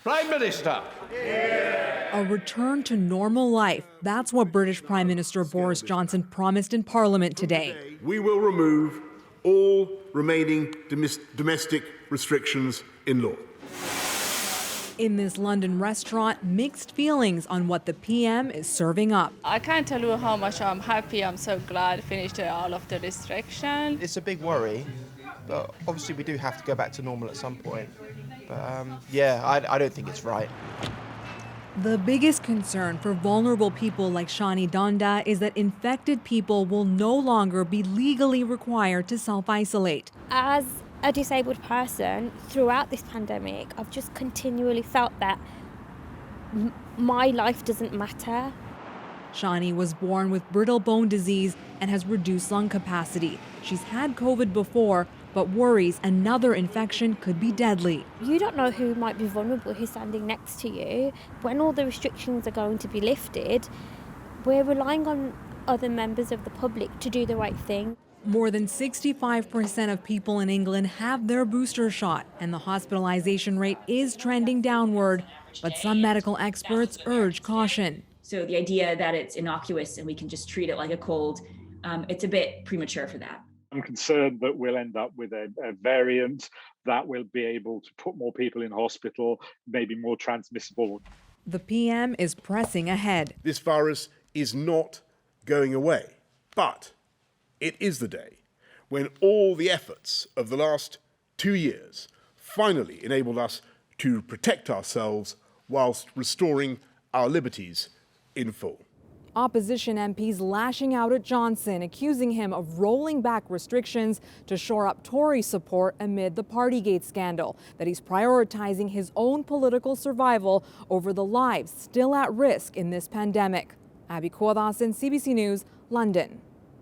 Prime Minister. A return to normal life. That's what British Prime Minister Boris Johnson promised in Parliament today. We will remove all remaining domestic restrictions in law. In this London restaurant, mixed feelings on what the PM is serving up. I can't tell you how much I'm happy. I'm so glad I finished all of the restrictions. It's a big worry, but obviously we do have to go back to normal at some point. But yeah, I don't think it's right. The biggest concern for vulnerable people like Shani Donda is that infected people will no longer be legally required to self-isolate. As a disabled person, throughout this pandemic, I've just continually felt that my life doesn't matter. Shani was born with brittle bone disease and has reduced lung capacity. She's had COVID before, but worries another infection could be deadly. You don't know who might be vulnerable, who's standing next to you. When all the restrictions are going to be lifted, we're relying on other members of the public to do the right thing. More than 65% of people in England have their booster shot, and the hospitalization rate is trending downward. But some medical experts urge caution. So the idea that it's innocuous and we can just treat it like a cold, it's a bit premature for that. I'm concerned that we'll end up with a variant that will be able to put more people in hospital, maybe more transmissible. The PM is pressing ahead. This virus is not going away, but it is the day when all the efforts of the last 2 years finally enabled us to protect ourselves whilst restoring our liberties in full. Opposition MPs lashing out at Johnson, accusing him of rolling back restrictions to shore up Tory support amid the Partygate scandal, that he's prioritizing his own political survival over the lives still at risk in this pandemic. Abby Kuadasin, CBC News, London.